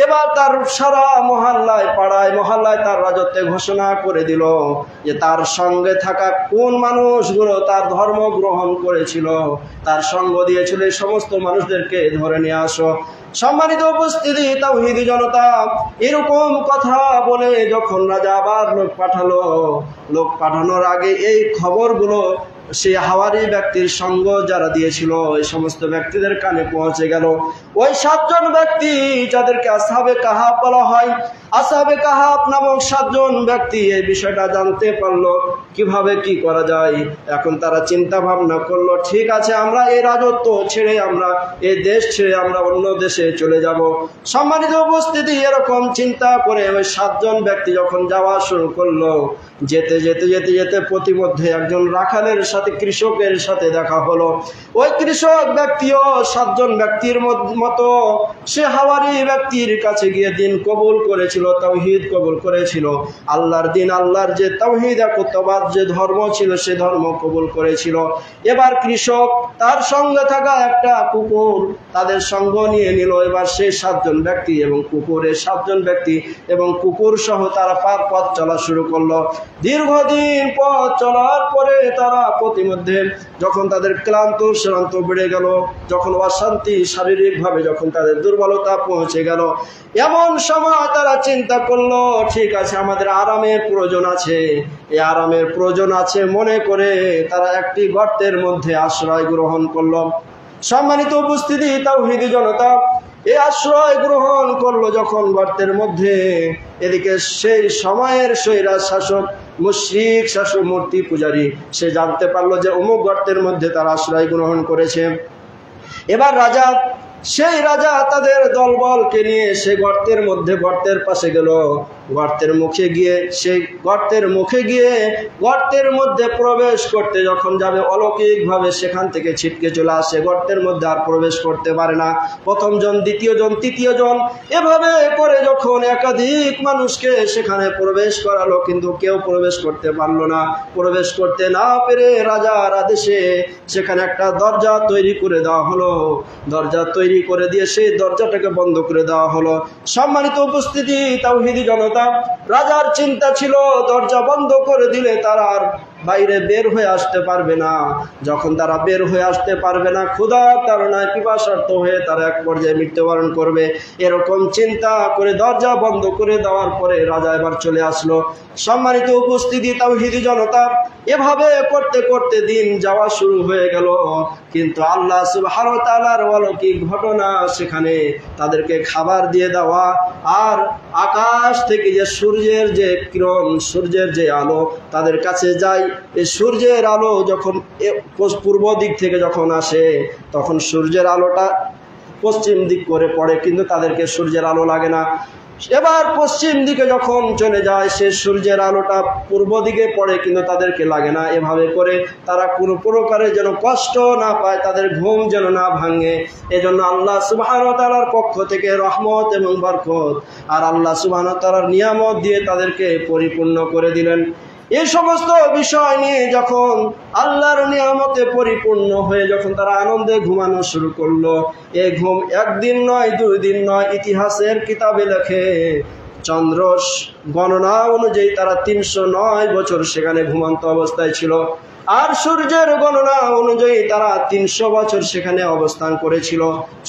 এবার তার সারা মহল্লায়, পাড়ায় মহল্লায় তার রাজত্বে ঘোষণা করে দিল যে তার সঙ্গে থাকা কোন মানুষগুলো তার ধর্ম গ্রহণ করেছিল, তার সঙ্গ দিয়েছিল, এই সমস্ত মানুষদেরকে ধরে নিয়ে আসো। সম্মানিত উপস্থিতি, তাওহীদি জনতা, এরকম কথা বলে যখন রাজা আবার লোক পাঠালো, লোক পাঠানোর আগে এই খবরগুলো সেই হাওয়ারি ব্যক্তির সঙ্গ যারা দিয়েছিল এই সমস্ত ব্যক্তিদের কানে পৌঁছে গেল। ওই 7 জন ব্যক্তি যাদেরকে আসহাবে কাহাফ বলা হয়, আসহাবে কাহাফ নামক 7 জন ব্যক্তি এই বিষয়টা জানতে পারলো কিভাবে কি করা যায়। এখন তারা চিন্তা ভাবনা করলো, ঠিক আছে, আমরা এই রাজত্ব ছেড়ে, আমরা এই দেশ ছেড়ে আমরা অন্য দেশে চলে যাব। সম্মানিত উপস্থিতি, এরকম চিন্তা করে ওই 7 জন ব্যক্তি যখন যাওয়া শুরু করলো, যেতে যেতে যেতে যেতে প্রতিমধ্যে একজন রাখালের সাথে, কৃষকের সাথে দেখা হলো। ওই কৃষক ব্যক্তিও 7 জন ব্যক্তির মতো সে হাওয়ারি ব্যক্তির কাছে গিয়ে দিন কবুল করেছিল, তাওহীদ কবুল করেছিল, আল্লাহর দিন, আল্লাহর যে তাওহীদ একত্ববাদ যে ধর্ম ছিল সে ধর্ম কবুল করেছিল। এবার কৃষক তার সঙ্গে থাকা একটা কুকুর তাদের সঙ্গ নিয়ে নিল। এবার সেই 7 জন ব্যক্তি এবং কুকুরের 7 জন ব্যক্তি এবং কুকুর সহ তারা পথ চলা শুরু করলো। দীর্ঘদিন পথ চলার পরে তারা প্রতিমধ্যে যখন তাদের শ্রান্ত বেড়ে গেল, যখন অশান্তি, শারীরিকভাবে যখন তাদের দুর্বলতা পৌঁছে গেল, এমন সময় তারা চিন্তা করলো, ঠিক আছে, আমাদের আরামের প্রয়োজন আছে। এই আরামের প্রয়োজন আছে মনে করে তারা একটি গর্তের মধ্যে আশ্রয় গ্রহণ করলো। সম্মানিত উপস্থিতি, তাওহীদি জনতা, এই আশ্রয় গ্রহণ করলো যখন গর্তের মধ্যে, এদিকে সেই সময়ের স্বৈরাজ শাসক, মুশরিক শাসক, মূর্তি পূজারী, সে জানতে পারলো যে অমুক গর্তের মধ্যে তারা আশ্রয় গ্রহণ করেছে। এবার সেই রাজা তাদের দলবলকে নিয়ে সে গর্তের পাশে গেল। গর্তের মধ্যে প্রবেশ করতে যখন যাবে, অলৌকিকভাবে সেখান থেকে ছিটকে চলে আসে, গর্তের মধ্যে আর প্রবেশ করতে পারে না। প্রথম জন, দ্বিতীয় জন, তৃতীয় জন, এভাবে করে যখন একাধিক মানুষকে সেখানে প্রবেশ করালো, কিন্তু কেউ প্রবেশ করতে পারলো না। প্রবেশ করতে না পেরে রাজার আদেশে সেখানে একটা দরজা তৈরি করে দেওয়া হলো। দরজা তৈরি করে দিয়ে সেই দরজাটাকে বন্ধ করে দেওয়া হলো। সম্মানিত উপস্থিতি, তাওহীদি জনতা, রাজার চিন্তা ছিল দরজা বন্ধ করে দিলে তারা আর বাইরে বের হয়ে আসতে পারবে না। যখন তারা বের হয়ে আসতে পারবে না, ক্ষুধার তাড়নায় পিপাসার্ত হয়ে তারা এক পর্যায়ে মৃত্যুবরণ করবে। এরকম চিন্তা করে দরজা বন্ধ করে দেওয়ার পরে রাজা এবার চলে আসলো। সম্মানিত উপস্থিতি তাওহীদি জনতা, এভাবে করতে করতে দিন যাওয়া শুরু হয়ে গেল। কিন্তু আল্লাহ সুবহানাহু ওয়া তাআলার অলৌকিক ঘটনা, সেখানে তাদেরকে খাবার দিয়ে দেওয়া, আর আকাশ থেকে যে সূর্যের যে কিরণ, সূর্যের যে আলো তাদের কাছে যায়, এই সূর্যের আলো যখন পূর্ব দিক থেকে যখন আসে, তখন সূর্যের আলোটা পশ্চিম দিক করে পড়ে, কিন্তু তাদেরকে সূর্যের আলো লাগে না। এবার পশ্চিম দিকে যখন চলে যায়, সে সূর্যের আলোটা পূর্ব দিকে পড়ে, কিন্তু তাদেরকে লাগে না। এভাবে করে তারা কোনো প্রকারে যেন কষ্ট না পায়, তাদের ঘুম যেন না ভাঙে। এজন্য আল্লাহ সুবহানাহু ওয়া তাআলার পক্ষ থেকে রহমত এবং বরকত আর আল্লাহ সুবহানাহু ওয়া তাআলার নিয়ামত দিয়ে তাদেরকে পরিপূর্ণ করে দিলেন। এই সমস্ত বিষয় নিয়ে যখন আল্লাহর নিয়ামতে পরিপূর্ণ হয়ে যখন তারা আনন্দে ঘুমানো শুরু করলো, এই ঘুম একদিন নয়, 2 দিন নয়, ইতিহাসের কিতাবে লেখে চন্দ্র গণনা অনুযায়ী তারা 309 বছর সেখানে ঘুমন্ত অবস্থায় ছিল, আর সূর্যের গণনা অনুযায়ী তারা 300 বছর সেখানে অবস্থান করেছিল।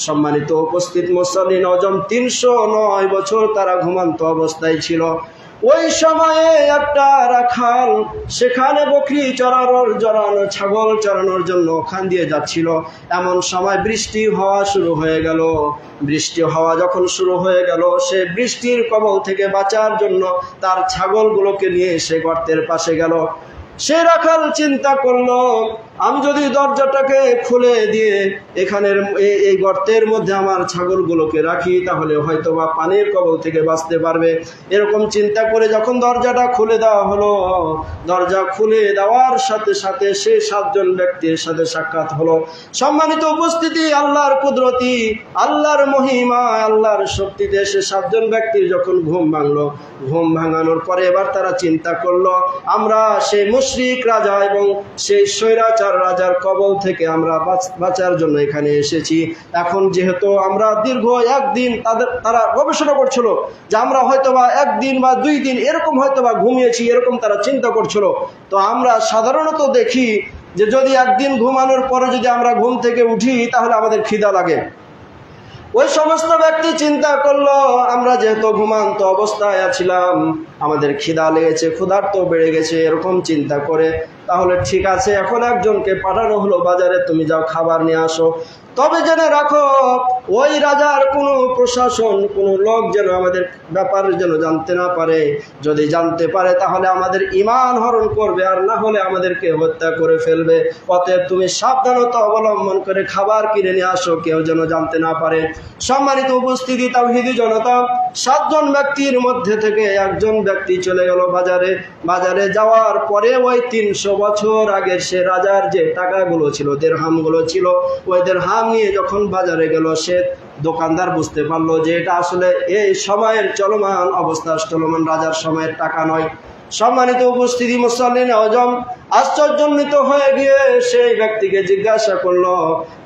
সম্মানিত উপস্থিত মুসল্লিন আজম, 309 বছর তারা ঘুমন্ত অবস্থায় ছিল। ওই সময়ে একটা রাখাল সেখানে বকরি চড়ানো, ছাগল চড়ানোর জন্য ওখান দিয়ে যাচ্ছিল। এমন সময় বৃষ্টি হওয়া শুরু হয়ে গেল। বৃষ্টি হওয়া যখন শুরু হয়ে গেল, সে বৃষ্টির কবল থেকে বাঁচার জন্য তার ছাগলগুলোকে নিয়ে সে গর্তের পাশে গেল। সে রাখাল চিন্তা করলো, আমি যদি দরজাটাকে খুলে দিয়ে এখানের এই গর্তের মধ্যে আমার ছাগলগুলোকে রাখি, তাহলে হয়তো বা পানির কবল থেকে বাঁচতে পারবে। এরকম চিন্তা করে যখন দরজাটা খুলে দেওয়া হলো, দরজা খুলে দেওয়ার সাথে সাথে সে 7 জন ব্যক্তির সাথে সাক্ষাৎ হলো। সম্মানিত উপস্থিতি, আল্লাহর কুদরতি, আল্লাহর মহিমা, আল্লাহর শক্তিতে সে 7 জন ব্যক্তির যখন ঘুম ভাঙলো, ঘুম ভাঙানোর পরে এবার তারা চিন্তা করলো, আমরা সেই মুশরিক রাজা এবং সেই স্বৈরাচার রাজার কবল থেকে আমরা বাঁচার জন্য এখানে এসেছি। এখন যেহেতু আমরা দীর্ঘ 1 দিন তারা গবেষণা করছিল যে আমরা হয়তোবা 1 দিন বা 2 দিন এরকম হয়তোবা ঘুমিয়েছি, এরকম তারা চিন্তা করছিল। তো আমরা সাধারণত দেখি যে যদি 1 দিন ঘুমানোর পরে যদি আমরা ঘুম থেকে উঠি, তাহলে আমাদের খিদা লাগে। ওই সমস্ত ব্যক্তি চিন্তা করলো, আমরা যেহেতু ঘুমান্ত অবস্থায় আছিলাম, আমাদের খিদা লেগেছে, ক্ষুধার্ত বেড়ে গেছে, এরকম চিন্তা করে তাহলে ঠিক আছে, এখন একজনকে পাঠানো হলো বাজারে, তুমি যাও খাবার নিয়ে আসো। তবে জেনে রাখো, ওই রাজার কোনো প্রশাসন, কোনো লোক যেন আমাদের ব্যাপার যেন জানতে না পারে। যদি জানতে পারে তাহলে আমাদের ঈমান হরণ করবে, আর না হলে আমাদেরকে হত্যা করে ফেলবে। অতএব তুমি সাবধানতা অবলম্বন করে খাবার কিনে নিয়ে আসো, কেউ যেন জানতে না পারে। সম্মানিত উপস্থিতি তাওহীদি জনতা, 7 জন ব্যক্তির মধ্যে থেকে একজন ব্যক্তি চলে গেল বাজারে। বাজারে যাওয়ার পরে ওই 300 বছর আগের সে রাজার যে টাকাগুলো ছিল, দিরহামগুলো ছিল, ওই দিরহাম নিয়ে যখন বাজারে গেল, সে দোকানদার বুঝতে পারলো যে এটা আসলে এই সময়ের চলমান অবস্থা, চলমান রাজার সময়ের টাকা নয়। সম্মানিত উপস্থিতি মুসল্লিন আজম, আশ্চর্যান্বিত হয়ে গিয়ে সেই ব্যক্তিকে জিজ্ঞাসা করলো,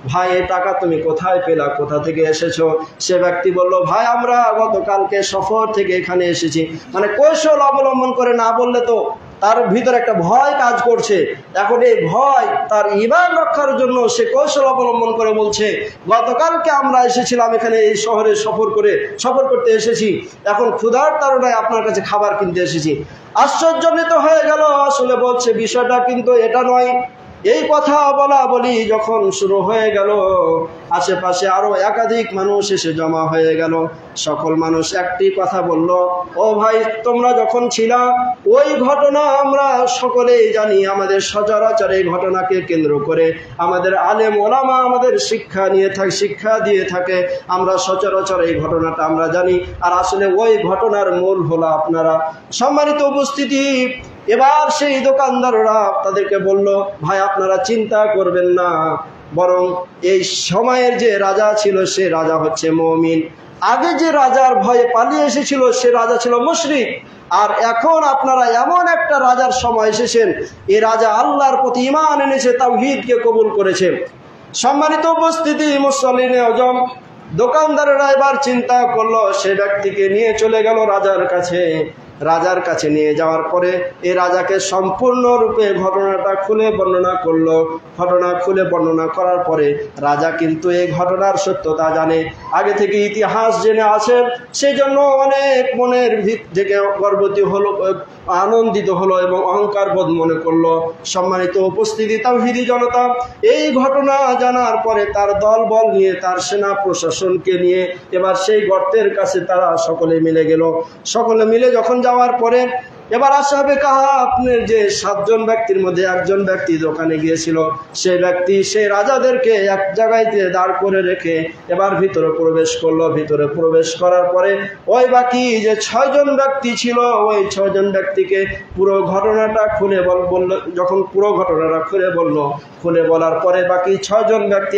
ভাই এই টাকা তুমি কোথায় পেলা, কোথা থেকে এসেছো? সে ব্যক্তি বলল, ভাই আমরা গতকালকে সফর থেকে এখানে এসেছি। মানে কৌশল অবলম্বন করে না বললে তো তার ভিতরে একটা ভয় কাজ করছে। এখন এই ভয় তার ঈমান রক্ষার জন্য সে কৌশল অবলম্বন করে বলছে, গতকালকে আমরা এসেছিলাম এখানে, এই শহরে সফর করতে এসেছি, এখন ক্ষুধার তাড়নায় আপনার কাছে খাবার কিনতে এসেছি। আশ্চর্যান্বিত হয়ে গেল, আসলে বলছে বিষয়টা কিন্তু এটা নয়। এই কথা বলি যখন শুরু হয়ে গেল, আশেপাশে আরো একাধিক মানুষ এসে জমা হয়ে গেল। সকল মানুষ একটি কথা বলল, ও ভাই, তোমরা যখন ছিলা ওই ঘটনা আমরা সকলেই জানি। আমাদের সচরাচর এই ঘটনাকে কেন্দ্র করে আমাদের আলেম ওলামা আমাদের শিক্ষা দিয়ে থাকে। আমরা সচরাচর এই ঘটনাটা আমরা জানি, আর আসলে ওই ঘটনার মূল হলো আপনারা। সম্মানিত উপস্থিতি, এবার সেই দোকানদাররা তাদেরকে বলল, ভাই আপনারা চিন্তা করবেন না, বরং এই সময়ের যে রাজা ছিল সে রাজা হচ্ছে মুমিন। আগে যে রাজার ভয়ে পালিয়ে এসেছিল সে রাজা ছিল মুশরিক। আর এখন আপনারা এমন একটা রাজার সময় এসেছেন, এই রাজা আল্লাহর প্রতি ঈমান এনেছে, তাওহীদকে কবুল করেছে। সম্মানিত উপস্থিতি মুসল্লিনে আজম, দোকানদারেরা এবার চিন্তা করলো, সে ব্যক্তিকে নিয়ে চলে গেল রাজার কাছে। রাজার কাছে নিয়ে যাওয়ার পরে এই রাজাকে সম্পূর্ণরূপে ঘটনাটা খুলে বর্ণনা করলো। ঘটনা খুলে বর্ণনা করার পরে রাজা কিন্তু এই ঘটনার সত্যতা জানে, আগে থেকে ইতিহাস জেনে আছেন, সেই জন্য অনেক মনের ভিত থেকে গর্বতী হলো, আনন্দিত হলো এবং অহংকার বোধ মনে করলো। সম্মানিত উপস্থিতি তাওহীদি জনতা, এই ঘটনা জানার পরে তার দল বল নিয়ে, তার সেনা প্রশাসনকে নিয়ে এবার সেই গর্তের কাছে তারা সকলে মিলে গেল। সকলে মিলে যখন যাওয়ার পরে এবার আসহাবে কাহাফের যে 7 জন ব্যক্তির মধ্যে একজন ব্যক্তি দোকানে গিয়েছিল, সেই ব্যক্তি সেই রাজাদেরকে এক জায়গায় দাঁড় করে রেখে এবার ভিতরে প্রবেশ করলো। ভিতরে প্রবেশ করার পরে ওই বাকি যে 6 জন ব্যক্তি ছিল, ওই 6 জন ব্যক্তিকে পুরো ঘটনাটা খুলে বলল। যখন পুরো ঘটনাটা খুলে বলল, খুলে বলার পরে বাকি 6 জন ব্যক্তি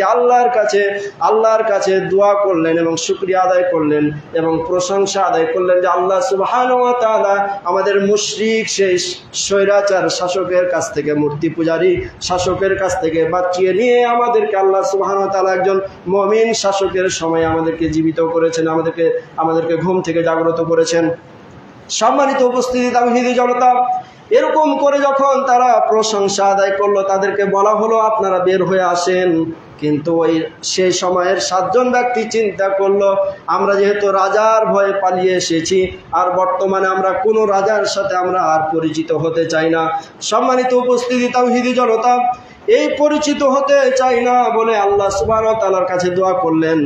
আল্লাহর কাছে দোয়া করলেন এবং শুকরিয়া আদায় করলেন এবং প্রশংসা আদায় করলেন যে আল্লাহ সুবহানাহু ওয়া তাআলা আমাদের মুশরিক সেই স্বৈরাচার শাসকের কাছ থেকে, মূর্তি পূজারী শাসকের কাছ থেকে বাঁচিয়ে নিয়ে আমাদেরকে আল্লাহ সুবহানাহু ওয়া তাআলা একজন মুমিন শাসকের সময় আমাদেরকে জীবিত করেছেন, আমাদেরকে ঘুম থেকে জাগ্রত করেছেন। সম্মানিত উপস্থিতি তাওহীদি জনতা, এরকম করে যখন তারা প্রশংসা আদায় করলো, তাদেরকে বলা হলো আপনারা বের হয়ে আসেন। কিন্তু ওই সেই সময়ের 7 জন ব্যক্তি চিন্তা করলো, আমরা যেহেতু রাজার ভয়ে পালিয়ে এসেছি, আর বর্তমানে আমরা কোনো রাজার সাথে আমরা আর পরিচিত হতে চাই না। সম্মানিত উপস্থিতি তাওহীদি জনতা, এই পরিচিত হতে চাই না বলে আল্লাহ সুবহানাহু ওয়া তাআলার কাছে দোয়া করলেন,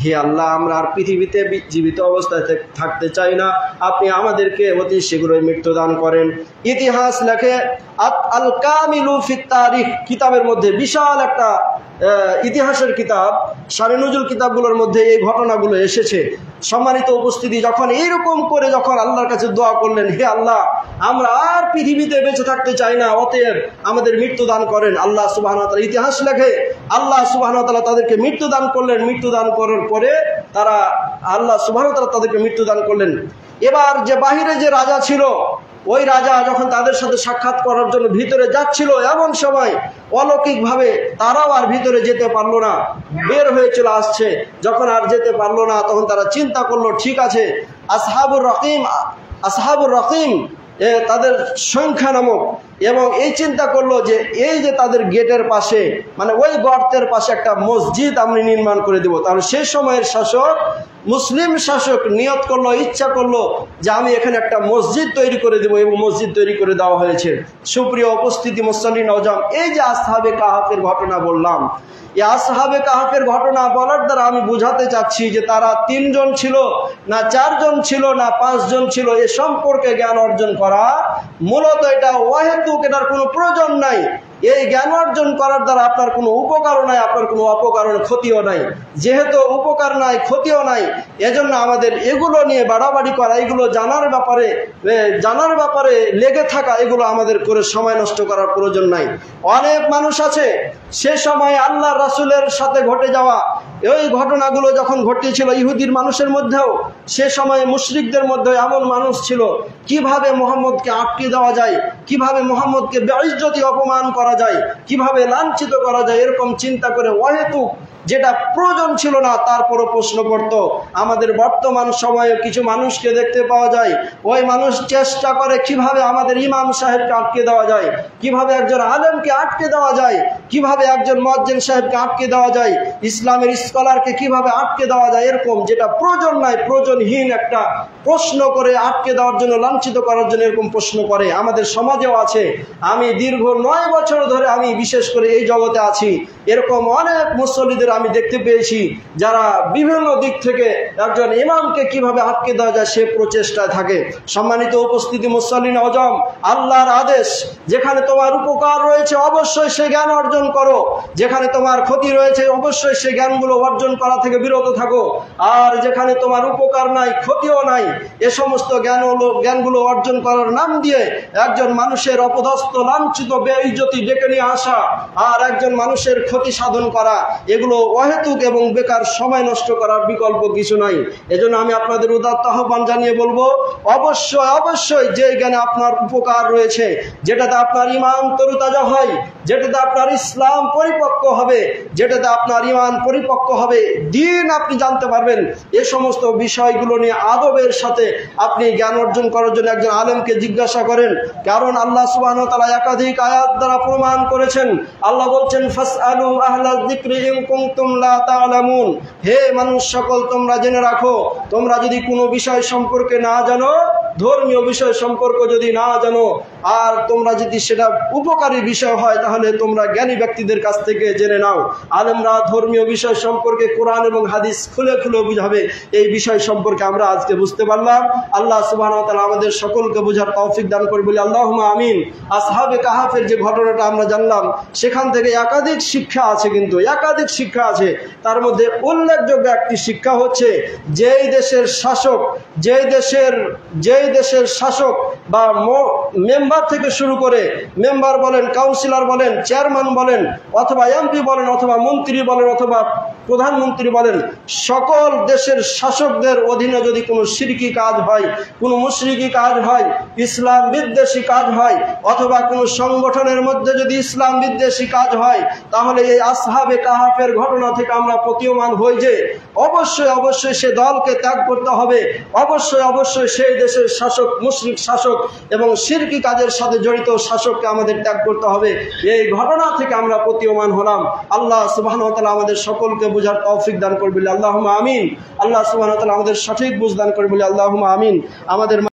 হে আল্লাহ, আমরা আর পৃথিবীতে জীবিত অবস্থায় থাকতে চাই না, আপনি আমাদেরকে অতি শীঘ্রই মৃত্যু দান করেন। ইতিহাস লেখে আল কামিলু ফিত তারিখ কিতাবের মধ্যে, বিশাল একটা ইতিহাসের কিতাব, শারে নুজুল কিতাবগুলোর মধ্যে এই ঘটনাগুলো এসেছে। সম্মানিত উপস্থিতি, যখন এইরকম করে যখন আল্লাহর কাছে দোয়া করলেন, হে আল্লাহ, আমরা আর পৃথিবীতে বেঁচে থাকতে চাই না, অতএব আমাদের মৃত্যু দান করেন, আল্লাহ সুবহানাহু ওয়া তাআলা, ইতিহাস লেখে আল্লাহ সুবহানাহু ওয়া তাআলা তাদেরকে মৃত্যু দান করলেন। মৃত্যু দান করার পরে আল্লাহ সুবহানাহু ওয়া তাআলা তাদেরকে মৃত্যু দান করলেন। এবার যে বাহিরে যে রাজা ছিল, ওই রাজা যখন তাদের সাথে সাক্ষাৎ করার জন্য ভিতরে যাচ্ছিল, এমন সময় অলৌকিকভাবে তারাও আর ভিতরে যেতে পারলো না, বের হয়ে চলে আসছে। যখন আর যেতে পারলো না, তখন তারা চিন্তা করলো, ঠিক আছে, আসহাবুর রকিম তাদের সংখ্যা নামক, এবং এই চিন্তা করলো যে এই যে তাদের গেটের পাশে, মানে ওই গর্তের পাশে একটা মসজিদ আমি নির্মাণ করে দেব। তাহলে সেই সময়ের শাসক, মুসলিম শাসক নিয়ত করলো, ইচ্ছা করলো যে আমি এখানে একটা মসজিদ তৈরি করে দেব, এবং মসজিদ তৈরি করে দেওয়া হয়েছে। সুপ্রিয় উপস্থিতি মুসল্লি নওজোয়ান, এই যে আসহাবে কাহাফের ঘটনা বললাম, এই আসহাবে কাহাফের ঘটনা বলার দ্বারা আমি বুঝাতে চাচ্ছি যে তারা 3 জন ছিল না 4 জন ছিল না 5 জন ছিল, এ সম্পর্কে জ্ঞান অর্জন করা মূলত এটা অহেতুক, এটার কোনো প্রয়োজন নাই। এই জ্ঞান অর্জন করার দ্বারা আপনার কোনো উপকারও নাই, আপনার কোনো অপকার ক্ষতিও নাই। যেহেতু উপকার নাই, ক্ষতিও নাই, এজন্য আমাদের এগুলো নিয়ে বাড়াবাড়ি করা, এগুলো জানার ব্যাপারে লেগে থাকা, এগুলো আমাদের করে সময় নষ্ট করার প্রয়োজন নাই। অনেক মানুষ আছে সে সময় আল্লাহ রাসূলের সাথে ঘটে যাওয়া এই ঘটনাগুলো যখন ঘটেছিল ইহুদির মানুষের মধ্যেও, সে সময় মুশরিকদের মধ্যে এমন মানুষ ছিল, কিভাবে মুহাম্মদকে আটকে দেওয়া যায়, কিভাবে মুহাম্মদকে বেইজ্জতি অপমান করা যায়, কিভাবে লাঞ্ছিত করা যায়, এরকম চিন্তা করে অহেতুক যেটা প্রয়োজন ছিল না তারপরও প্রশ্ন করত। আমাদের বর্তমান সময়ে কিছু মানুষকে দেখতে পাওয়া যায়, ওই মানুষ চেষ্টা করে কিভাবে আমাদের ইমাম সাহেবকে আটকে দেওয়া যায়, কিভাবে একজন আলেমকে আটকে দেওয়া যায়, কিভাবে একজন মুয়াজ্জিন সাহেবকে আটকে দেওয়া যায়, ইসলামের স্কলারকে কিভাবে আটকে দেওয়া যায়, এরকম যেটা প্রয়োজন নাই, প্রয়োজনহীন একটা প্রশ্ন করে আটকে দেওয়ার জন্য, লাঞ্ছিত করার জন্য এরকম প্রশ্ন করে। আমাদের সমাজেও আছে। আমি দীর্ঘ 9 বছর ধরে আমি বিশেষ করে এই জগতে আছি, এরকম অনেক মুসল্লিদের আমি দেখতে পেয়েছি যারা বিভিন্ন দিক থেকে একজন ইমামকে কিভাবে আটকে দেওয়া যায় সে প্রচেষ্টায় থাকে। সম্মানিত উপস্থিতি মুসল্লি নওজোয়ান, আল্লাহর আদেশ, যেখানে তোমার উপকার রয়েছে অবশ্যই সে জ্ঞান অর্জন করো, যেখানে তোমার ক্ষতি রয়েছে অবশ্যই সে জ্ঞানগুলো অর্জন করা থেকে বিরত থাকো, আর যেখানে তোমার উপকার নাই, ক্ষতিও নাই, এ সমস্ত জ্ঞানগুলো অর্জন করার নাম দিয়ে একজন মানুষের অপদস্থ, লাঞ্ছিত, বেইজ্জতি ডেকে নিয়ে আসা আর একজন মানুষের ক্ষতি সাধন করা, এগুলো অহেতুক এবং বেকার, সময় নষ্ট করার বিকল্প কিছু নাই। এজন্য আমি আপনাদের উদাত্ত আহ্বান জানিয়ে বলবো, অবশ্যই যে জ্ঞানে আপনার উপকার রয়েছে, যেটাতে আপনার ঈমান তরুতাজা হয়, যেটাতে আপনার ইসলাম পরিপক্ক হবে, যেটাতে আপনার ঈমান পরিপক্ক হবে, দ্বীন আপনি জানতে পারবেন। এ সমস্ত বিষয়গুলো নিয়ে আদবের সাথে আপনি জ্ঞান অর্জন করার জন্য একজন আলেমকে জিজ্ঞাসা করেন। কারণ আল্লাহ সুবহানাহু ওয়া তাআলা একাধিক আয়াত দ্বারা প্রমাণ করেছেন। আল্লাহ বলছেন, ফাসআলু আহলায যিকরি ইন কুনতুম লা তা'লামুন। হে মানুষ সকল, তোমরা জেনে রাখো, তোমরা যদি কোনো বিষয় সম্পর্কে না জানো, ধর্মীয় বিষয় সম্পর্ক যদি না জানো, আর তোমরা যদি সেটা উপকারী বিষয় হয়, তাহলে তোমরা জ্ঞানী ব্যক্তিদের কাছ থেকে জেনে নাও। আলেমরা ধর্মীয় বিষয় সম্পর্কে কোরআন এবং হাদিস খুলে খুলে বুঝাবে। এই বিষয় সম্পর্কে আমরা আজকে বুঝতে পারলাম। আল্লাহ সুবহানাহু ওয়া তাআলা আমাদের সকলকে বোঝার তৌফিক দান করে বলি আল্লাহুম্মা আমিন। আসহাবে কাহাফের যে ঘটনাটা আমরা জানলাম, সেখান থেকে একাধিক শিক্ষা আছে, কিন্তু একাধিক শিক্ষা আছে। তার মধ্যে উল্লেখযোগ্য একটি শিক্ষা হচ্ছে, যেই দেশের শাসক বা মেম্বার থেকে শুরু করে, মেম্বার বলেন, কাউন্সিলর বলেন, চেয়ারম্যান বলেন, অথবা এমপি বলেন, অথবা মন্ত্রী বলেন, অথবা প্রধানমন্ত্রী বলেন, সকল দেশের শাসকদের অধীনে যদি কোনো শিরকি কাজ হয়, কোনো মুশরিকি কাজ হয়, ইসলাম বিদ্বেষী কাজ হয়, অথবা কোনো সংগঠনের মধ্যে যদি ইসলাম বিদ্বেষী কাজ হয়, তাহলে এই আসহাবে কাহাফের ঘটনা থেকে আমরা প্রতীয়মান হই যে অবশ্যই অবশ্যই সে দলকে ত্যাগ করতে হবে। অবশ্যই অবশ্যই সেই দেশের শাসক, মুশরিক শাসক এবং শিরকি কাজের সাথে জড়িত শাসককে আমাদের ত্যাগ করতে হবে। এই ঘটনা থেকে আমরা প্রতীয়মান হলাম। আল্লাহ সুবহানাহু ওয়া তাআলা আমাদের সকলকে বুঝার তৌফিক দান করবেন, আল্লাহুম্মা আমিন। আল্লাহ সুবহানাহু ওয়া তাআলা আমাদের সঠিক বুঝ দান করবেন, আল্লাহুম্মা আমিন। আমাদের